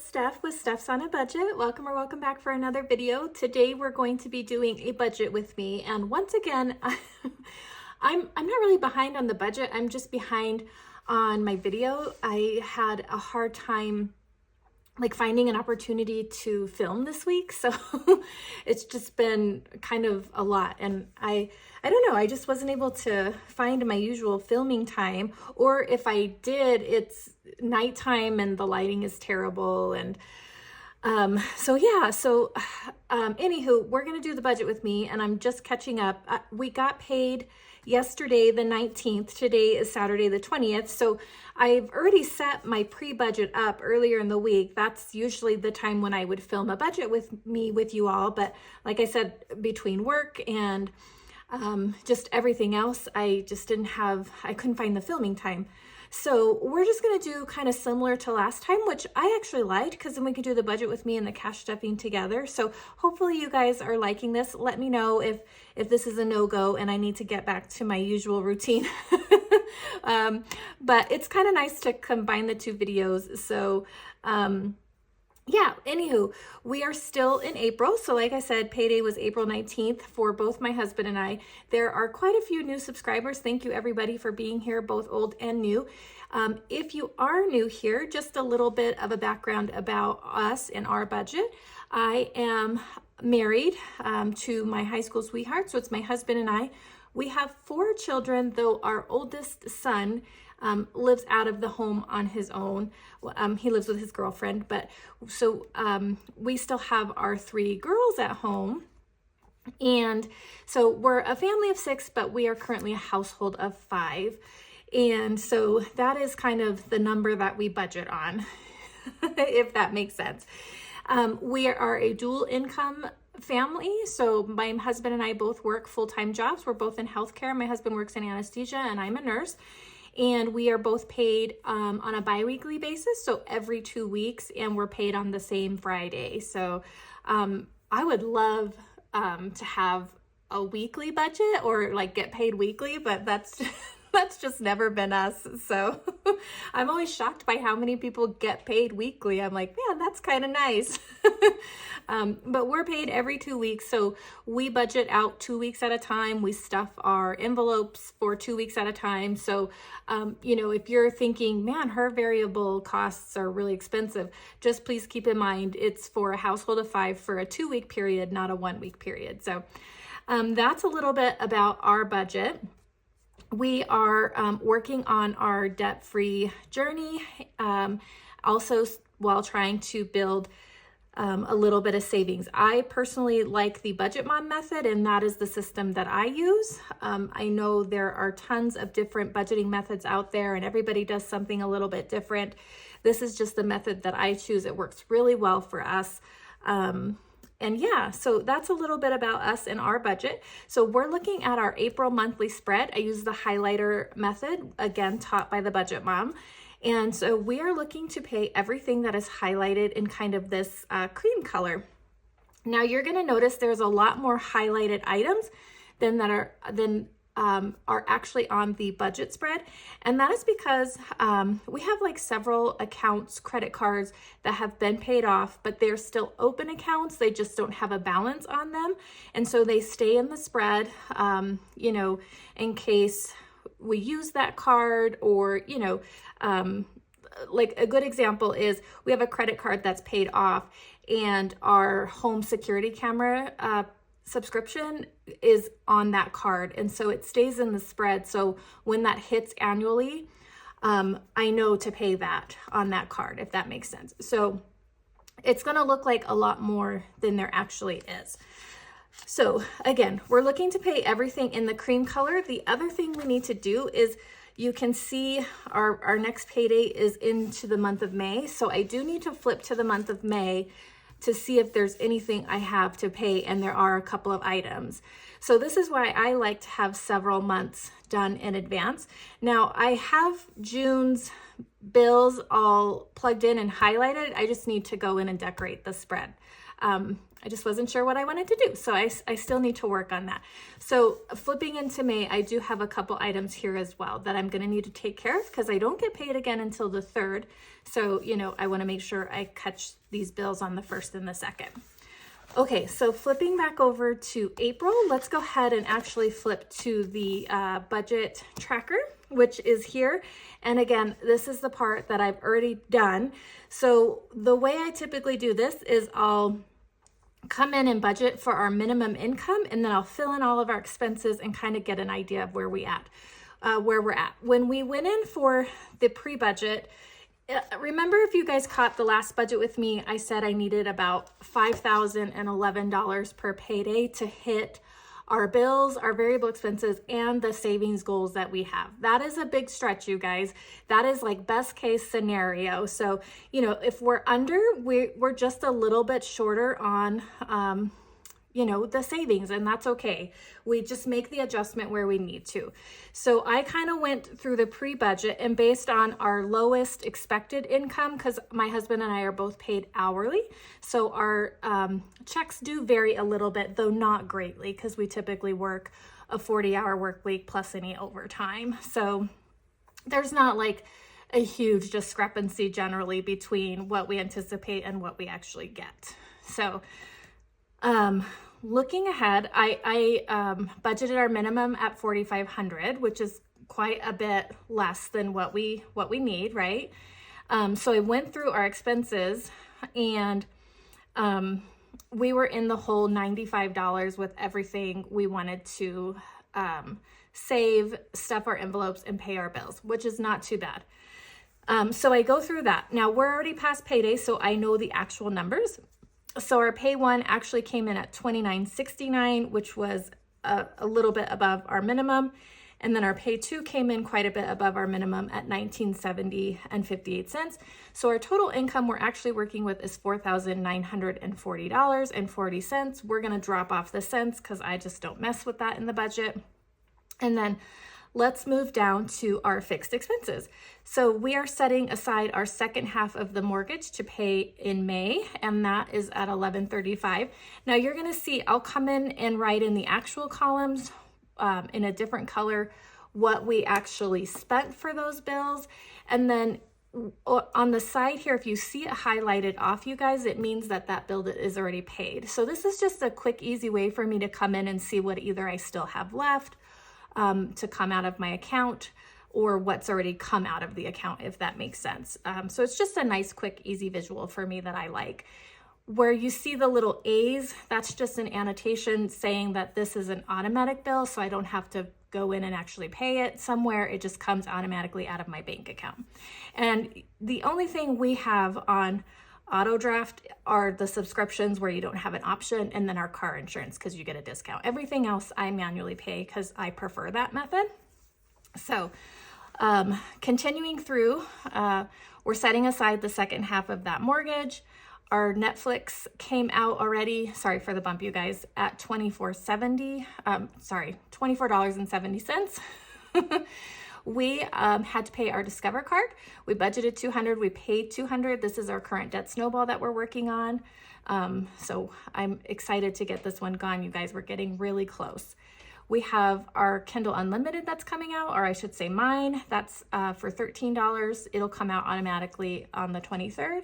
it's Steph with Stefsonabudget. Welcome or welcome back for another video. Today we're going to be doing a budget with me, and once again, I'm not really behind on the budget. I'm just behind on my video. I had a hard time finding an opportunity to film this week, so it's just been kind of a lot, and I don't know, I just wasn't able to find my usual filming time, or if I did, it's nighttime and the lighting is terrible. And anywho, we're gonna do the budget with me, and I'm just catching up. We got paid yesterday the 19th. Today is Saturday the 20th, so I've already set my pre-budget up earlier in the week. That's usually the time when I would film a budget with you all, but like I said, between work and just everything else, I couldn't find the filming time. So we're just going to do kind of similar to last time, which I actually liked, because then we could do the budget with me and the cash stuffing together. So hopefully you guys are liking this. Let me know if this is a no-go and I need to get back to my usual routine. But it's kind of nice to combine the two videos. So yeah, anywho, we are still in April. So like I said, payday was April 19th for both my husband and I. There are quite a few new subscribers. Thank you everybody for being here, both old and new. If you are new here, just a little bit of a background about us and our budget. I am married to my high school sweetheart. So it's my husband and I. We have 4 children, though our oldest son lives out of the home on his own. He lives with his girlfriend, but so we still have our 3 girls at home. And so we're a family of 6, but we are currently a household of 5. And so that is kind of the number that we budget on, if that makes sense. We are a dual income family. So my husband and I both work full-time jobs. We're both in healthcare. My husband works in anesthesia and I'm a nurse. And we are both paid on a bi-weekly basis, so every 2 weeks, and we're paid on the same Friday. So I would love to have a weekly budget or get paid weekly, but that's just never been us. So I'm always shocked by how many people get paid weekly. I'm like, man, that's kind of nice. But we're paid every 2 weeks. So we budget out 2 weeks at a time. We stuff our envelopes for 2 weeks at a time. So, if you're thinking, man, her variable costs are really expensive, just please keep in mind, it's for a household of 5 for a 2-week period, not a 1-week period. So that's a little bit about our budget. We are working on our debt-free journey, also while trying to build a little bit of savings. I personally like the Budget Mom method, and that is the system that I use. I know there are tons of different budgeting methods out there, and everybody does something a little bit different. This is just the method that I choose. It works really well for us. And yeah, so that's a little bit about us and our budget. So we're looking at our April monthly spread. I use the highlighter method, again, taught by the Budget Mom. And so we are looking to pay everything that is highlighted in kind of this cream color. Now you're gonna notice there's a lot more highlighted items than are actually on the budget spread. And that is because we have several accounts, credit cards that have been paid off, but they're still open accounts. They just don't have a balance on them. And so they stay in the spread, in case we use that card, or, a good example is we have a credit card that's paid off, and our home security camera subscription is on that card, and so it stays in the spread. So when that hits annually, I know to pay that on that card, if that makes sense. So it's going to look like a lot more than there actually is. So again, we're looking to pay everything in the cream color. The other thing we need to do is, you can see our next payday is into the month of May. So I do need to flip to the month of May to see if there's anything I have to pay, and there are a couple of items. So this is why I like to have several months done in advance. Now I have June's bills all plugged in and highlighted. I just need to go in and decorate the spread. I just wasn't sure what I wanted to do. So I still need to work on that. So flipping into May, I do have a couple items here as well that I'm going to need to take care of because I don't get paid again until the 3rd. So, you know, I want to make sure I catch these bills on the 1st and the 2nd. Okay, so flipping back over to April, let's go ahead and actually flip to the budget tracker, which is here. And again, this is the part that I've already done. So the way I typically do this is I'll come in and budget for our minimum income, and then I'll fill in all of our expenses and kind of get an idea of where we're at. When we went in for the pre-budget, remember if you guys caught the last budget with me, I said I needed about $5,011 per payday to hit our bills, our variable expenses, and the savings goals that we have. That is a big stretch, you guys. That is like best case scenario. So, you know, if we're under, we're just a little bit shorter on, you know, the savings, and that's okay. We just make the adjustment where we need to. So I kind of went through the pre-budget, and based on our lowest expected income, because my husband and I are both paid hourly, so our checks do vary a little bit, though not greatly, because we typically work a 40-hour work week plus any overtime. So there's not like a huge discrepancy generally between what we anticipate and what we actually get. So looking ahead, I budgeted our minimum at $4,500, which is quite a bit less than what we need, right? So I went through our expenses, and we were in the whole $95 with everything we wanted to save, stuff our envelopes, and pay our bills, which is not too bad. So I go through that. Now we're already past payday, so I know the actual numbers. So our pay one actually came in at $29.69, which was a little bit above our minimum. And then our pay two came in quite a bit above our minimum at $19.70.58. So our total income we're actually working with is $4,940.40. We're going to drop off the cents because I just don't mess with that in the budget. And then let's move down to our fixed expenses. So we are setting aside our second half of the mortgage to pay in May, and that is at $1,135. Now you're going to see I'll come in and write in the actual columns in a different color what we actually spent for those bills. And then on the side here, if you see it highlighted off, you guys, it means that that bill is already paid. So this is just a quick, easy way for me to come in and see what either I still have left to come out of my account, or what's already come out of the account, if that makes sense. So it's just a nice, quick, easy visual for me that I like. Where you see the little A's, that's just an annotation saying that this is an automatic bill, so I don't have to go in and actually pay it somewhere. It just comes automatically out of my bank account. And the only thing we have on auto draft are the subscriptions where you don't have an option, and then our car insurance because you get a discount. Everything else I manually pay because I prefer that method. So continuing through, we're setting aside the second half of that mortgage. Our Netflix came out already, sorry for the bump, you guys, at $24.70. We had to pay our Discover card. We budgeted $200, we paid $200. This is our current debt snowball that we're working on. So I'm excited to get this one gone, you guys. We're getting really close. We have our Kindle Unlimited that's coming out, or I should say mine. That's for $13. It'll come out automatically on the 23rd.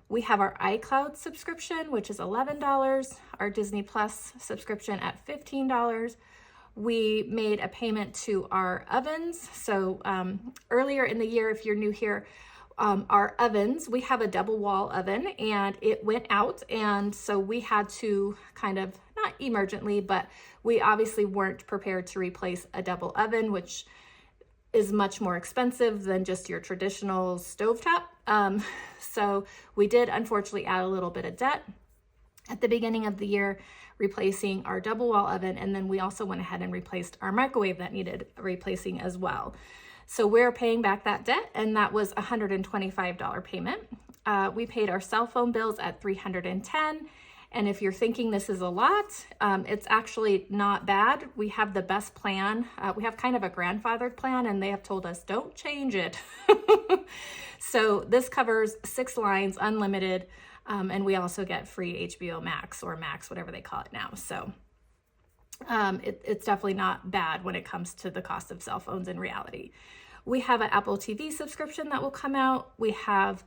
We have our iCloud subscription, which is $11. Our Disney Plus subscription at $15. We made a payment to our ovens. So earlier in the year, if you're new here, our ovens, we have a double wall oven and it went out. And so we had to kind of, not emergently, but we obviously weren't prepared to replace a double oven, which is much more expensive than just your traditional stovetop. So we did unfortunately add a little bit of debt at the beginning of the year, replacing our double wall oven. And then we also went ahead and replaced our microwave that needed replacing as well. So we're paying back that debt, and that was a $125 payment. We paid our cell phone bills at $310. And if you're thinking this is a lot, it's actually not bad. We have the best plan. We have kind of a grandfathered plan, and they have told us don't change it. So this covers 6 lines, unlimited. And we also get free HBO Max or Max, whatever they call it now. So it's definitely not bad when it comes to the cost of cell phones in reality. We have an Apple TV subscription that will come out. We have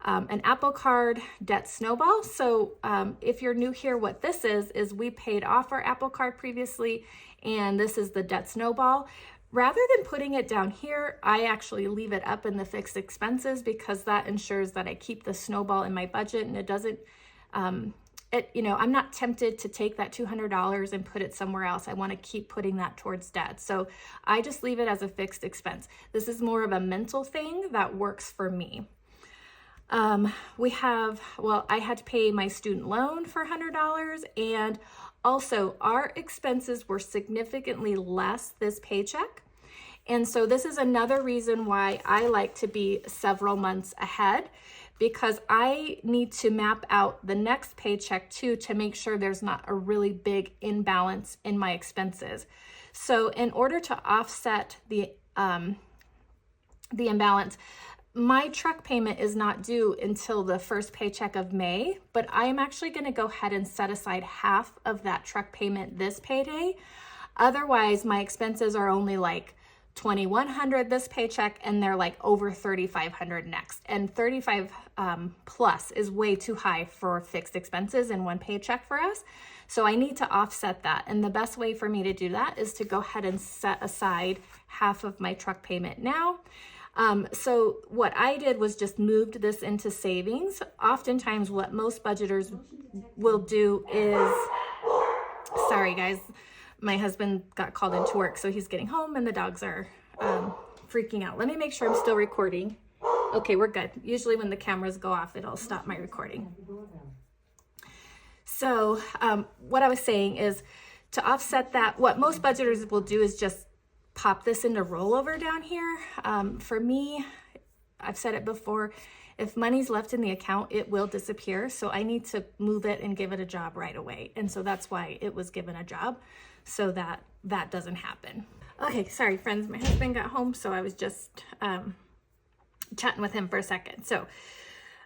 an Apple Card debt snowball. So if you're new here, what this is we paid off our Apple Card previously, and this is the debt snowball. Rather than putting it down here, I actually leave it up in the fixed expenses because that ensures that I keep the snowball in my budget and it doesn't, I'm not tempted to take that $200 and put it somewhere else. I want to keep putting that towards debt. So I just leave it as a fixed expense. This is more of a mental thing that works for me. I had to pay my student loan for $100, and also our expenses were significantly less this paycheck. And so this is another reason why I like to be several months ahead, because I need to map out the next paycheck too to make sure there's not a really big imbalance in my expenses. So in order to offset the imbalance, my truck payment is not due until the first paycheck of May, but I am actually going to go ahead and set aside half of that truck payment this payday. Otherwise, my expenses are only like $2,100 this paycheck, and they're like over $3,500 next. And 35 plus is way too high for fixed expenses in one paycheck for us. So I need to offset that. And the best way for me to do that is to go ahead and set aside half of my truck payment now. So what I did was just moved this into savings. Oftentimes what most budgeters will do is, sorry guys, my husband got called into work, so he's getting home and the dogs are freaking out. Let me make sure I'm still recording. Okay, we're good. Usually when the cameras go off, it'll stop my recording. So what I was saying is, to offset that, what most budgeters will do is just pop this into rollover down here. For me, I've said it before, if money's left in the account, it will disappear. So I need to move it and give it a job right away. And so that's why it was given a job, so that that doesn't happen. Okay, sorry friends, my husband got home, so I was just chatting with him for a second. So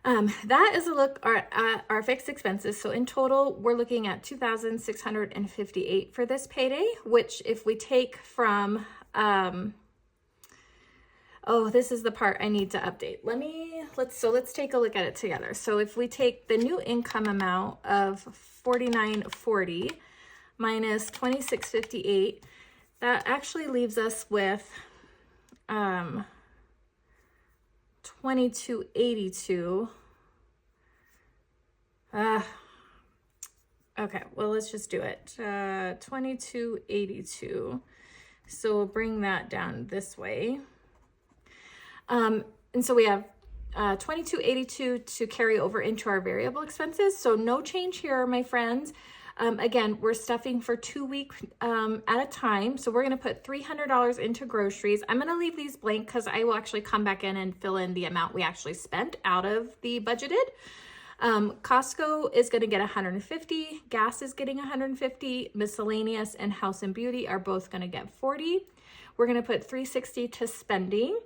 that is a look at our fixed expenses. So in total, we're looking at $2,658 for this payday, which if we take from, this is the part I need to update. Let's take a look at it together. So if we take the new income amount of $49.40 minus $26.58, that actually leaves us with $22.82. Okay, well, let's just do it. $22.82. So we'll bring that down this way. And so we have $22.82 to carry over into our variable expenses. So no change here, my friends. Again, we're stuffing for 2 weeks at a time. So we're going to put $300 into groceries. I'm going to leave these blank because I will actually come back in and fill in the amount we actually spent out of the budgeted. Costco is going to get $150. Gas is getting $150. Miscellaneous and House and Beauty are both going to get $40. We're going to put $360 to spending.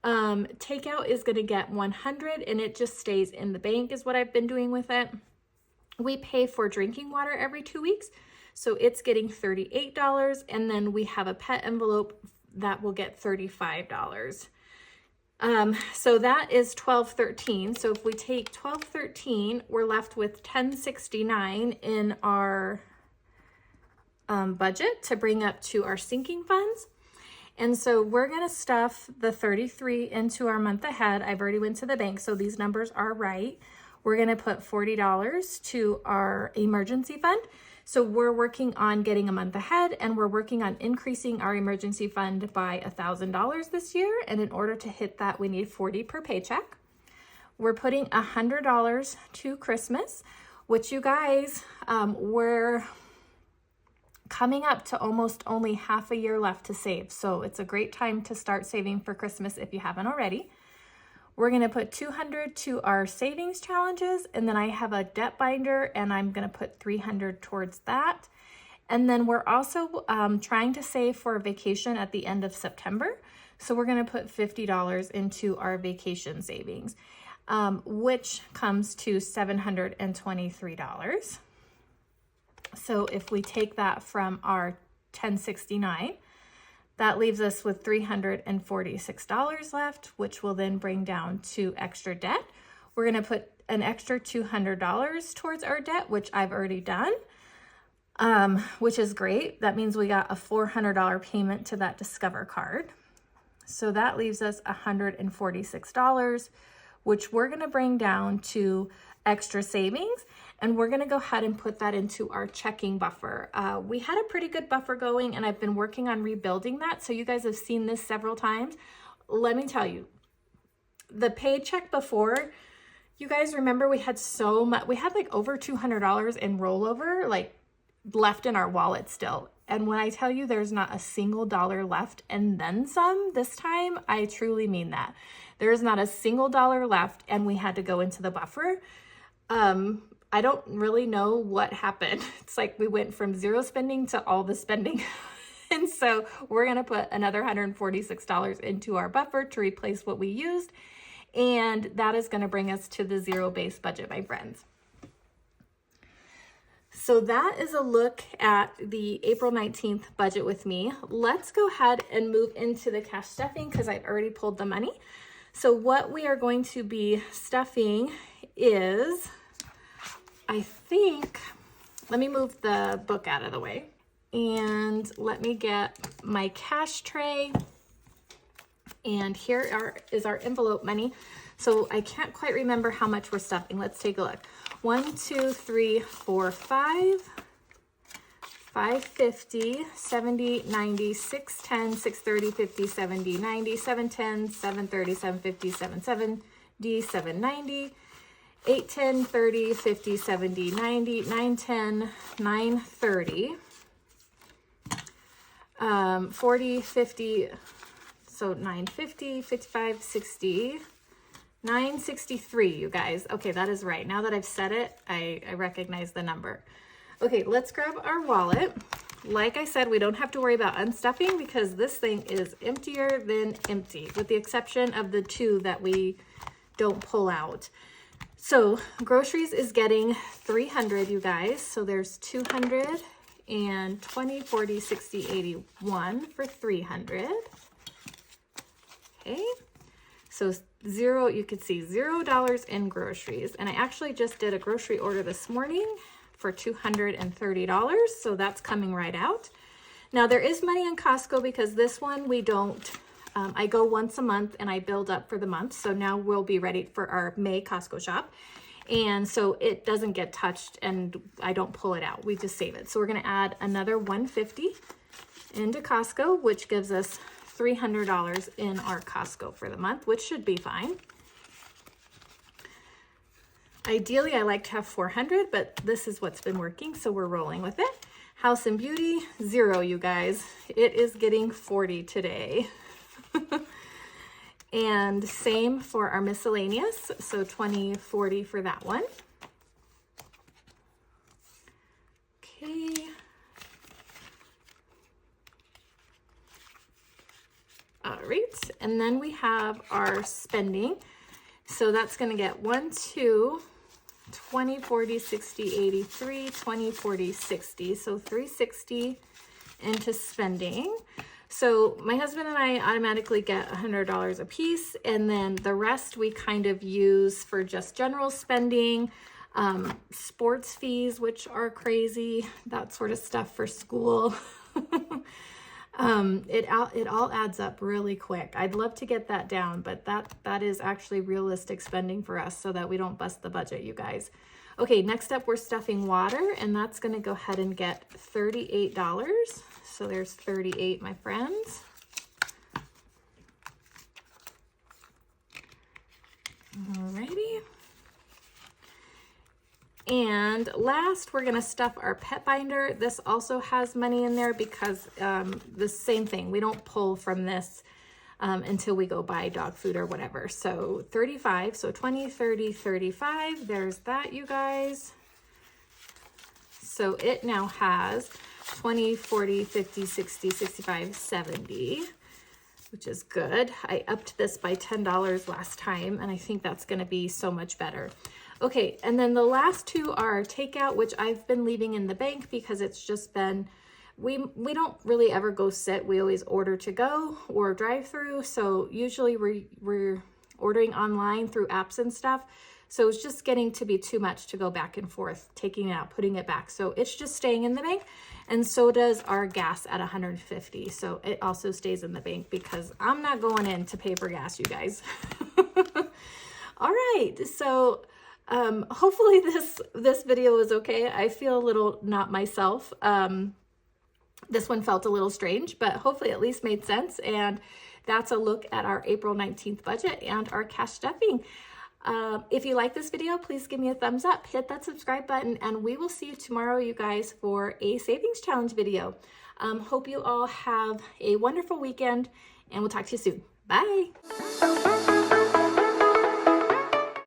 Takeout is going to get $100, and it just stays in the bank is what I've been doing with it. We pay for drinking water every 2 weeks, so it's getting $38, and then we have a pet envelope that will get $35. So that is $12.13. So if we take $12.13, we're left with $10.69 in our budget to bring up to our sinking funds. And so we're going to stuff the $33 into our month ahead. I've already went to the bank, so these numbers are right. We're going to put $40 to our emergency fund. So we're working on getting a month ahead, and we're working on increasing our emergency fund by $1,000 this year. And in order to hit that, we need $40 per paycheck. We're putting $100 to Christmas, which you guys, we're coming up to almost only half a year left to save. So it's a great time to start saving for Christmas if you haven't already. We're going to put $200 to our savings challenges, and then I have a debt binder, and I'm going to put $300 towards that. And then we're also trying to save for a vacation at the end of September. So we're going to put $50 into our vacation savings. which comes to $723. So if we take that from our $1069, that leaves us with $346 left, which will then bring down to extra debt. We're going to put an extra $200 towards our debt, which I've already done, which is great. That means we got a $400 payment to that Discover card. So that leaves us $146, which we're going to bring down to extra savings. And we're going to go ahead and put that into our checking buffer. We had a pretty good buffer going, and I've been working on rebuilding that. So you guys have seen this several times. Let me tell you, the Paycheck before, you guys remember we had so much, we had like over $200 in rollover, like left in our wallet still. And when I tell you there's not a single dollar left and then some this time, I truly mean that. There's not a single dollar left, and we had to go into the buffer. I don't really know what happened. It's like we went from zero spending to all the spending. And so we're going to put another $146 into our buffer to replace what we used. And that is going to bring us to the zero-based budget, my friends. So that is a look at the April 19th budget with me. Let's go ahead and move into the cash stuffing because I've already pulled the money. So what we are going to be stuffing is, I think, let me move the book out of the way and let me get my cash tray. And here is our envelope money. So I can't quite remember how much we're stuffing. Let's take a look. 1, 2, 3, 4, 5, 550, 70, 90, 610, 630, 50, 70, 90, 710, 730, 750, 770, 790, 810, 30, 50, 70, 90, 910, 930, 40, 50, so 950, 55, 60, 963, you guys. Okay, that is right. Now that I've said it, I recognize the number. Okay, let's grab our wallet. Like I said, we don't have to worry about unstuffing because this thing is emptier than empty, with the exception of the two that we don't pull out. So groceries is getting 300, you guys. So there's 200 and 20, 40, 60, 81 for 300. Okay. So zero, you could see $0 in groceries. And I actually just did a grocery order this morning for $230. So that's coming right out. Now there is money in Costco because this one we don't, I go once a month and I build up for the month. So now we'll be ready for our May Costco shop. And so it doesn't get touched and I don't pull it out. We just save it. So we're going to add another $150 into Costco, which gives us $300 in our Costco for the month, which should be fine. Ideally, I like to have 400, but this is what's been working, so we're rolling with it. House and Beauty, 0, you guys. It is getting 40 today. And same for our miscellaneous, so 20, 40 for that one. Okay. All right, and then we have our spending. So that's going to get 1, 2, 20, 40, 60, 83, 20, 40, 60. So 360 into spending. So my husband and I automatically get $100 a piece, and then the rest we kind of use for just general spending, sports fees, which are crazy, that sort of stuff for school. It all adds up really quick. I'd love to get that down, but that is actually realistic spending for us so that we don't bust the budget, you guys. Okay, next up we're stuffing water, and that's going to go ahead and get $38. So there's 38, my friends. Alrighty. And last, we're going to stuff our pet binder. This also has money in there because the same thing. We don't pull from this until we go buy dog food or whatever. So 35, so 20, 30, 35. There's that, you guys. So it now has 20, 40, 50, 60, 65, 70. which is good. I upped this by $10 last time, and I think that's gonna be so much better. Okay, and then the last two are takeout, which I've been leaving in the bank because it's just been, we don't really ever go sit. We always order to go or drive through. So usually we're ordering online through apps and stuff. So it's just getting to be too much to go back and forth, taking it out, putting it back. So it's just staying in the bank. And so does our gas at 150. So it also stays in the bank because I'm not going in to pay for gas, you guys. All right, so hopefully this video was okay. I feel a little not myself. This one felt a little strange, but hopefully at least made sense. And that's a look at our April 19th budget and our cash stuffing. If you like this video, please give me a thumbs up, hit that subscribe button, and we will see you tomorrow, you guys, for a savings challenge video. Hope you all have a wonderful weekend, and we'll talk to you soon. Bye.